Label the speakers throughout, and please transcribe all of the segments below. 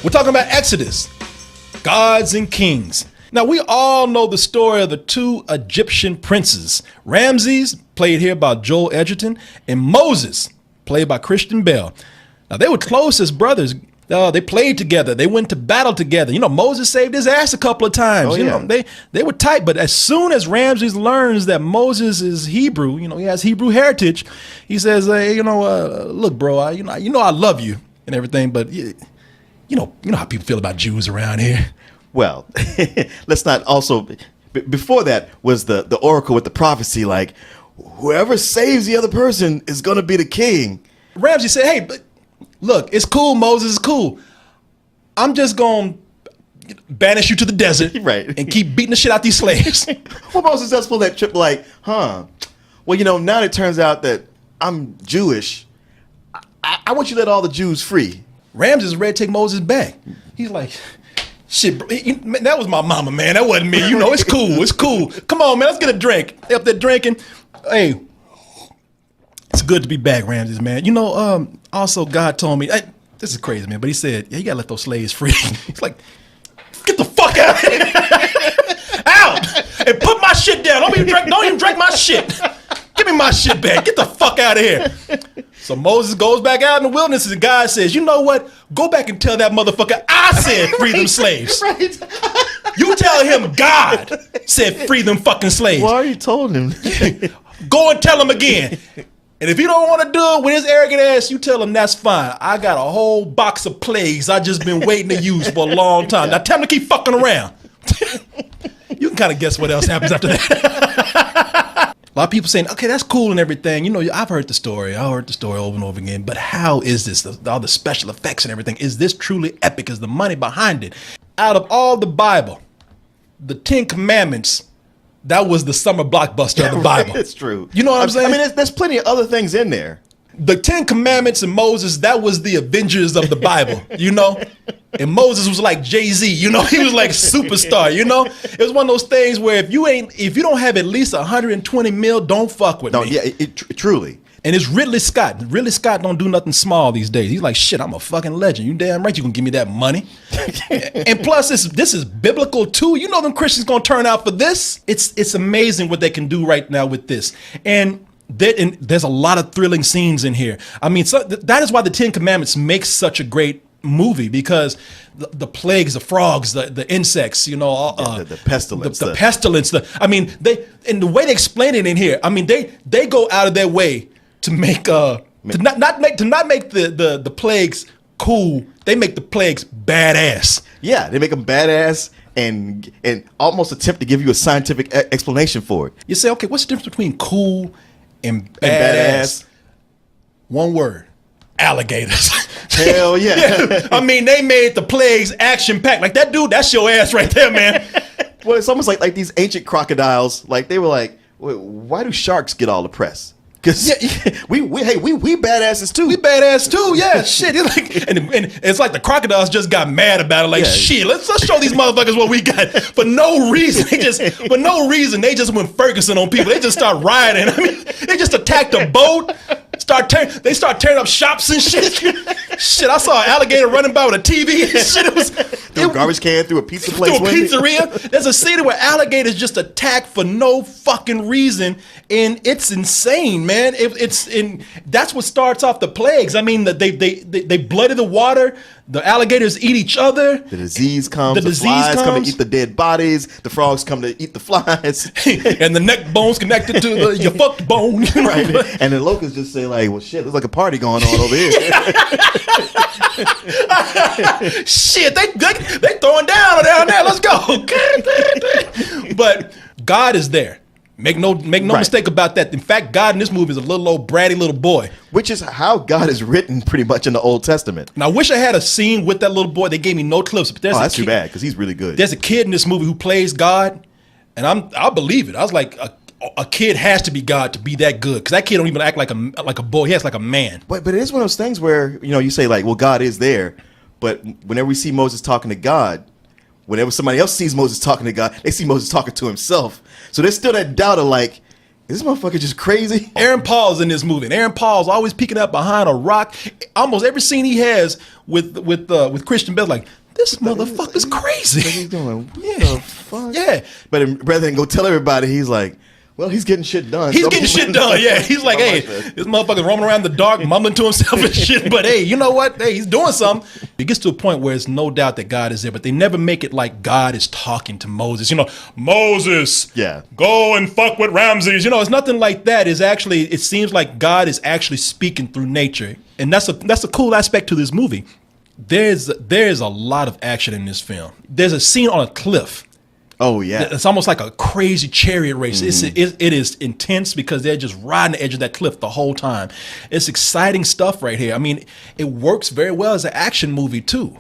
Speaker 1: We're talking about Exodus, gods and kings. Now, we all know the story of the two Egyptian princes, Ramses, played here by Joel Edgerton, and Moses, played by Christian Bale. Now, they were close as brothers. They played together. They went to battle together. You know, Moses saved his ass a couple of times. You know, they were tight. But as soon as Ramses learns that Moses is Hebrew, you know, he has Hebrew heritage, he says, hey, look, bro, I love you and everything, but you know how people feel about Jews around here.
Speaker 2: Well, let's not also, before that was the oracle with the prophecy, like, whoever saves the other person is going to be the king.
Speaker 1: Ramses said, hey, but look, it's cool, Moses, it's cool. I'm just going to banish you to the desert
Speaker 2: right.
Speaker 1: and keep beating the shit out these slaves.
Speaker 2: Well, Moses does pull that trip like, well, now it turns out that I'm Jewish. I want you to let all the Jews free.
Speaker 1: Ramses is ready to take Moses back. He's like, shit, bro, that was my mama, man. That wasn't me. You know, it's cool. It's cool. Come on, man. Let's get a drink. They up there drinking. Hey, it's good to be back, Ramses, man. You know, also God told me, this is crazy, man, but he said, yeah, you gotta let those slaves free. He's like, get the fuck out of here. Out! And put my shit down. Don't even drink my shit. Give me my shit back. Get the fuck out of here. So Moses goes back out in the wilderness and God says, you know what? Go back and tell that motherfucker I said free them slaves.
Speaker 2: Right.
Speaker 1: You tell him God said free them fucking slaves.
Speaker 2: Why are you told him?
Speaker 1: Go and tell him again. And if you don't want to do it with his arrogant ass, you tell him that's fine. I got a whole box of plagues I just been waiting to use for a long time. Now tell him to keep fucking around. You can kind of guess what else happens after that. A lot of people saying, okay, that's cool and everything. You know, I've heard the story. I heard the story over and over again. But how is this? All the special effects and everything. Is this truly epic? Is the money behind it? Out of all the Bible, the 10 Commandments, that was the summer blockbuster of the Bible.
Speaker 2: It's true.
Speaker 1: You know what I'm saying?
Speaker 2: I mean, there's plenty of other things in there.
Speaker 1: The 10 Commandments and Moses, that was the Avengers of the Bible, you know? And Moses was like Jay-Z, you know? He was like superstar, you know? It was one of those things where if you don't have at least 120 mil, don't fuck with me.
Speaker 2: Yeah, truly.
Speaker 1: And it's Ridley Scott. Ridley Scott don't do nothing small these days. He's like, shit, I'm a fucking legend. You damn right you gonna give me that money. And plus, this is biblical too. You know them Christians gonna turn out for this. It's amazing what they can do right now with this. And there's a lot of thrilling scenes in here. I mean, so that is why the 10 Commandments makes such a great movie, because the plagues, the frogs, the insects, you know,
Speaker 2: the pestilence,
Speaker 1: the pestilence. I mean, and the way they explain it in here, I mean, they go out of their way to make to not make the plagues cool. They make the plagues badass.
Speaker 2: Yeah, they make them badass and almost attempt to give you a scientific explanation for it.
Speaker 1: You say, okay, what's the difference between cool and badass? One word: alligators.
Speaker 2: Hell yeah.
Speaker 1: Yeah. I mean, they made the plagues action-packed. Like, that dude, that's your ass right there, man.
Speaker 2: Well, it's almost like these ancient crocodiles. Like, they were like, why do sharks get all the press? Because we badasses too.
Speaker 1: We badass too, yeah. Shit, it's like, and it's like the crocodiles just got mad about it. Like, shit, let's show these motherfuckers what we got. For no reason, they just went Ferguson on people. They just start rioting. I mean, they just attacked a boat. They start tearing up shops and shit. Shit, I saw an alligator running by with a TV and shit.
Speaker 2: Threw a garbage can through a pizza place.
Speaker 1: Through a pizzeria. There's a scene where alligators just attack for no fucking reason, and it's insane, man. That's what starts off the plagues. I mean, they bloody the water. The alligators eat each other.
Speaker 2: The disease comes. The flies come to eat the dead bodies. The frogs come to eat the flies.
Speaker 1: And the neck bone's connected to your fucked bone.
Speaker 2: Right. And the locusts just say like, well, shit, there's like a party going on over here.
Speaker 1: Shit, they throwing down there. Let's go. But God is there. Make no mistake about that. In fact, God in this movie is a little old bratty little boy.
Speaker 2: Which is how God is written pretty much in the Old Testament.
Speaker 1: And I wish I had a scene with that little boy. They gave me no clips. But
Speaker 2: that's too bad, because he's really good.
Speaker 1: There's a kid in this movie who plays God, and I believe it. I was like, a kid has to be God to be that good, because that kid don't even act like a boy. He acts like a man.
Speaker 2: But it is one of those things where, you know, you say like, well, God is there, but whenever we see Moses talking to God, whenever somebody else sees Moses talking to God, they see Moses talking to himself. So there's still that doubt of like, is this motherfucker just crazy?
Speaker 1: Aaron Paul's in this movie, and Aaron Paul's always peeking up behind a rock. Almost every scene he has with Christian Bale, like, this motherfucker's crazy.
Speaker 2: What he's doing? What
Speaker 1: Yeah.
Speaker 2: the fuck?
Speaker 1: Yeah.
Speaker 2: But rather than go tell everybody, he's like, well, he's getting shit done.
Speaker 1: He's getting shit done, yeah. He's like, hey, this motherfucker's roaming around in the dark, mumbling to himself and shit. But hey, you know what? Hey, he's doing something. It gets to a point where it's no doubt that God is there, but they never make it like God is talking to Moses. You know, Moses, go and fuck with Ramses. You know, it's nothing like that. It's actually, it seems like God is actually speaking through nature. And that's a cool aspect to this movie. There's a lot of action in this film. There's a scene on a cliff.
Speaker 2: Oh yeah,
Speaker 1: it's almost like a crazy chariot race. Mm-hmm. It is intense because they're just riding the edge of that cliff the whole time. It's exciting stuff right here. I mean, it works very well as an action movie too.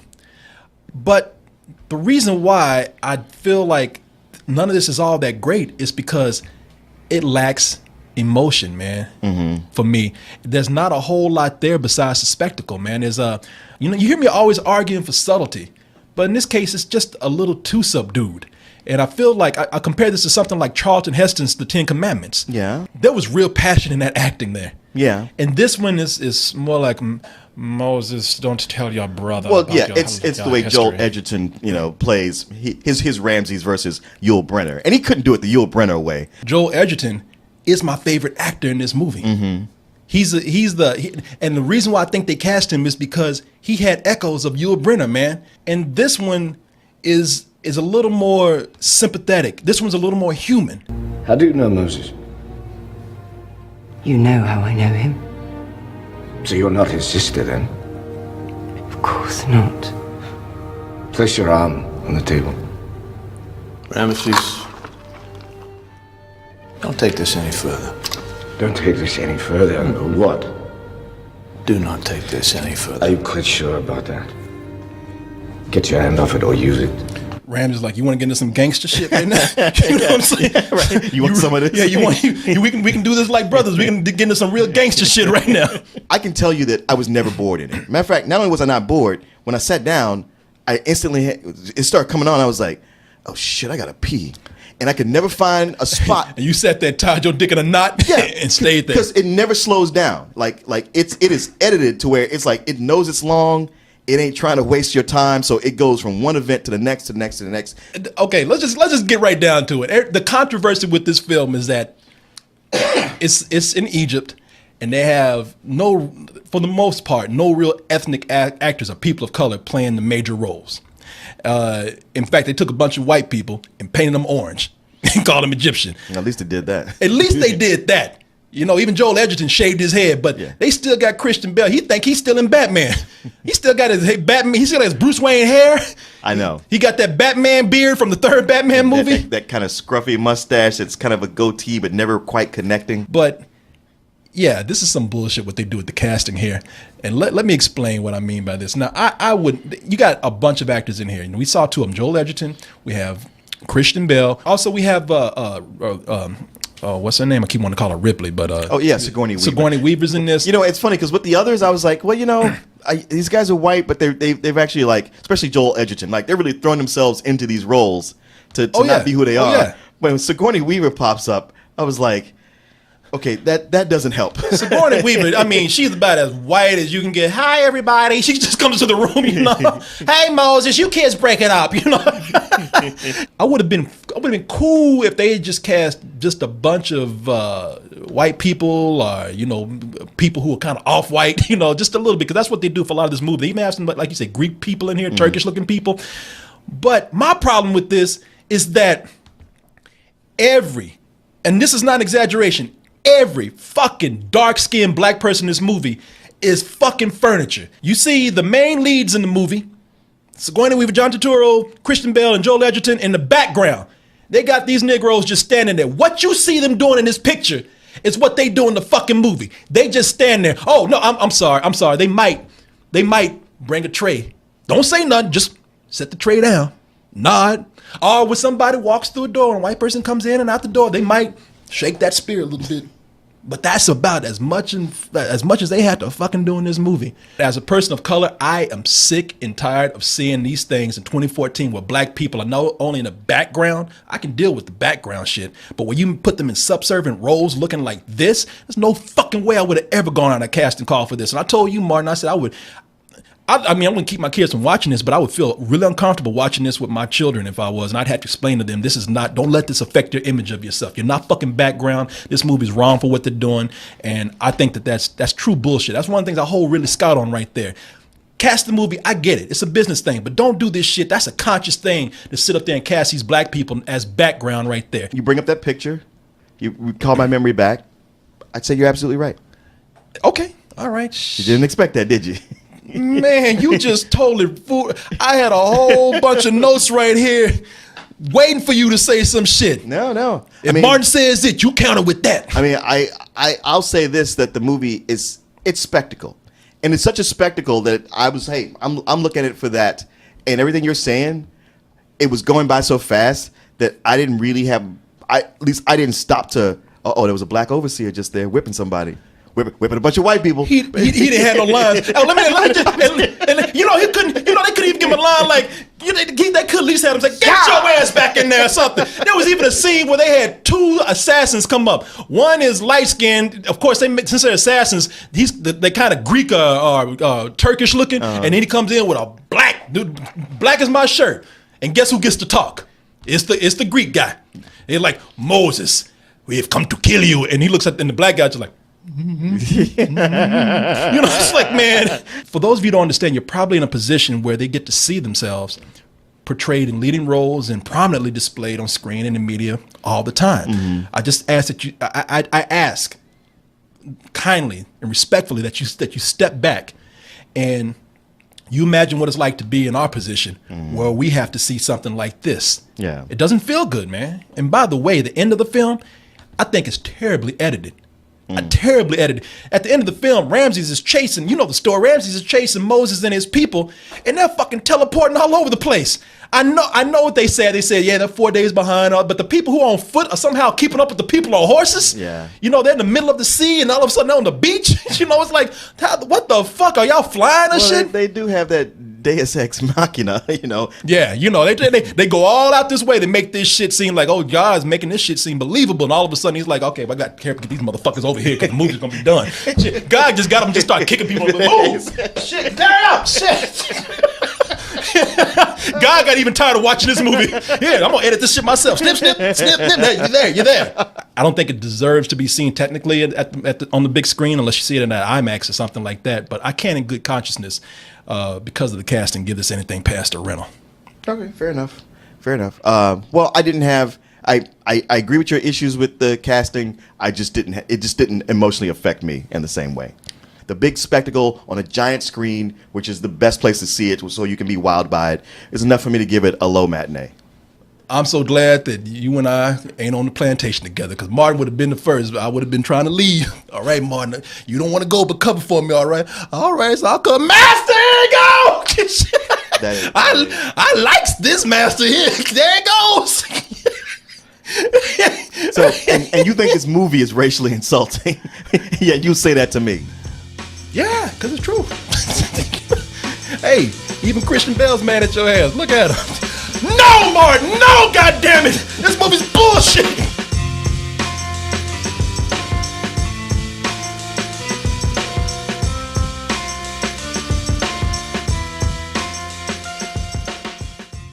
Speaker 1: But the reason why I feel like none of this is all that great is because it lacks emotion, man. Mm-hmm. For me, there's not a whole lot there besides the spectacle, man. There's you hear me always arguing for subtlety, but in this case, it's just a little too subdued. And I feel like I compare this to something like Charlton Heston's The Ten Commandments. Yeah. There was real passion in that acting there. Yeah. And this one is more like, Moses, don't tell your brother.
Speaker 2: Well, yeah, it's the way history. Joel Edgerton, plays his Ramses versus Yul Brynner. And he couldn't do it the Yul Brynner way.
Speaker 1: Joel Edgerton is my favorite actor in this movie. Mm-hmm. And the reason why I think they cast him is because he had echoes of Yul Brynner, man. And this one is a little more sympathetic. This one's a little more human.
Speaker 3: How do you know Moses?
Speaker 4: You know how I know him.
Speaker 3: So you're not his sister, then?
Speaker 4: Of course not.
Speaker 3: Place your arm on the table.
Speaker 5: Ramesses, don't take this any further.
Speaker 3: Don't take this any further? What?
Speaker 5: Do not take this any further.
Speaker 3: Are you quite sure about that? Get your hand off it or use it.
Speaker 1: Rams is like, you want to get into some gangster shit right now? You know what I'm saying?
Speaker 2: Right. You want some of this?
Speaker 1: Yeah, we can do this like brothers. We can get into some real gangster shit right now.
Speaker 2: I can tell you that I was never bored in it. Matter of fact, not only was I not bored, when I sat down, I instantly it started coming on. I was like, oh shit, I gotta pee. And I could never find a spot.
Speaker 1: And you sat there, tied your dick in a knot, and stayed there.
Speaker 2: Because it never slows down. Like it is edited to where it's like it knows it's long. It ain't trying to waste your time, so it goes from one event to the next, to the next, to the next.
Speaker 1: Okay, let's just get right down to it. The controversy with this film is that it's in Egypt, and they have for the most part, no real ethnic actors or people of color playing the major roles. In fact, they took a bunch of white people and painted them orange and called them Egyptian.
Speaker 2: At least they did that.
Speaker 1: At least they did that. Even Joel Edgerton shaved his head, but they still got Christian Bale. He think he's still in Batman. He still got his Batman. He still got his Bruce Wayne hair.
Speaker 2: I know.
Speaker 1: He got that Batman beard from the third Batman movie.
Speaker 2: That kind of scruffy mustache. It's kind of a goatee, but never quite connecting.
Speaker 1: But yeah, this is some bullshit what they do with the casting here. And let me explain what I mean by this. Now, you got a bunch of actors in here. We saw two of them, Joel Edgerton. We have Christian Bale. Also, we have what's her name? I keep wanting to call her Ripley, but
Speaker 2: Sigourney Weaver.
Speaker 1: Sigourney Weaver's in this.
Speaker 2: It's funny because with the others, I was like, well, these guys are white, but they've actually especially Joel Edgerton, they're really throwing themselves into these roles to not be who they are. Yeah. When Sigourney Weaver pops up, I was like, okay, that doesn't help.
Speaker 1: Sigourney Weaver, she's about as white as you can get. Hi, everybody. She just comes into the room, Hey, Moses, you kids break it up, I would have been cool if they had just cast just a bunch of white people or, people who are kind of off-white, just a little bit, because that's what they do for a lot of this movie. They even have some, like you say, Greek people in here, Turkish-looking people. But my problem with this is that and this is not an exaggeration, every fucking dark-skinned black person in this movie is fucking furniture. You see the main leads in the movie, Sigourney Weaver, John Turturro, Christian Bale, and Joel Edgerton in the background. They got these Negroes just standing there. What you see them doing in this picture is what they do in the fucking movie. They just stand there. Oh, no, I'm sorry. They might bring a tray. Don't say nothing. Just set the tray down. Nod. Or when somebody walks through a door and a white person comes in and out the door, they might shake that spear a little bit. But that's about as much as they had to fucking do in this movie. As a person of color, I am sick and tired of seeing these things in 2014 where black people are not only in the background. I can deal with the background shit, but when you put them in subservient roles looking like this, there's no fucking way I would have ever gone on a casting call for this. And I told you, Martin, I said I would. I mean, I'm going to keep my kids from watching this, but I would feel really uncomfortable watching this with my children if I was. And I'd have to explain to them, this is not, don't let this affect your image of yourself. You're not fucking background. This movie's wrong for what they're doing. And I think that's true bullshit. That's one of the things I hold Ridley Scott on right there. Cast the movie, I get it. It's a business thing, but don't do this shit. That's a conscious thing to sit up there and cast these black people as background right there.
Speaker 2: You bring up that picture, you call my memory back. I'd say you're absolutely right.
Speaker 1: Okay, all right.
Speaker 2: You didn't expect that, did you?
Speaker 1: Man, you just totally fooled. I had a whole bunch of notes right here waiting for you to say some shit.
Speaker 2: No.
Speaker 1: If Martin says it, you counter with that.
Speaker 2: I mean, I'll say this, that the movie it's spectacle. And it's such a spectacle that I'm looking at it for that. And everything you're saying, it was going by so fast that I didn't really have, at least I didn't stop to, there was a black overseer just there whipping somebody. Whipping a bunch of white people.
Speaker 1: He didn't have no lines. Let me just, and he couldn't. They couldn't even give him a line like they could at least have him say, "Get your ass back in there" or something. There was even a scene where they had two assassins come up. One is light skinned. Of course, since they're assassins, they kind of Greek or Turkish looking, and then he comes in with a black dude. Black as my shirt, and guess who gets to talk? It's the Greek guy. They're like, "Moses, we have come to kill you," and he looks at and the black guy's just like. It's like, man, for those of you who don't understand, you're probably in a position where they get to see themselves portrayed in leading roles and prominently displayed on screen and in media all the time. Mm-hmm. I just ask that you, I ask kindly and respectfully that you step back and you imagine what it's like to be in our position where we have to see something like this.
Speaker 2: Yeah.
Speaker 1: It doesn't feel good, man. And by the way, the end of the film, I think is terribly edited. Terribly edited. At the end of the film, Ramses is chasing, you know the story, Ramses is chasing Moses and his people, and they're fucking teleporting all over the place. I know what they said. They said, yeah, they're 4 days behind, but the people who are on foot are somehow keeping up with the people on horses.
Speaker 2: Yeah.
Speaker 1: They're in the middle of the sea, and all of a sudden they're on the beach. It's like, what the fuck? Are y'all flying or shit?
Speaker 2: They do have that Deus Ex Machina,
Speaker 1: Yeah, they go all out this way to make this shit seem like, oh, God's making this shit seem believable, and all of a sudden he's like, okay, I got to get these motherfuckers over here because the movie's gonna be done. Shit, God just got them just start kicking people. Move, shit, down, shit. God got even tired of watching this movie. Yeah, I'm gonna edit this shit myself. Snip, snip, snip, snip. You're there. I don't think it deserves to be seen technically on the big screen unless you see it in that IMAX or something like that. But I can't, in good consciousness, because of the casting, give this anything past a rental.
Speaker 2: Okay, fair enough. Well, I didn't have. I agree with your issues with the casting. It just didn't emotionally affect me in the same way. The big spectacle on a giant screen, which is the best place to see it, so you can be wowed by it, is enough for me to give it a low matinee.
Speaker 1: I'm so glad that you and I ain't on the plantation together, because Martin would have been the first. I would have been trying to leave. All right, Martin, you don't want to go, but cover for me, all right? All right, so I'll come. Master, there you go. I likes this master here. There it goes.
Speaker 2: So, and you think this movie is racially insulting? Yeah, you say that to me.
Speaker 1: Yeah, because it's true. Hey, even Christian Bale's mad at your ass. Look at him. No, Martin, no, goddammit. This movie's bullshit.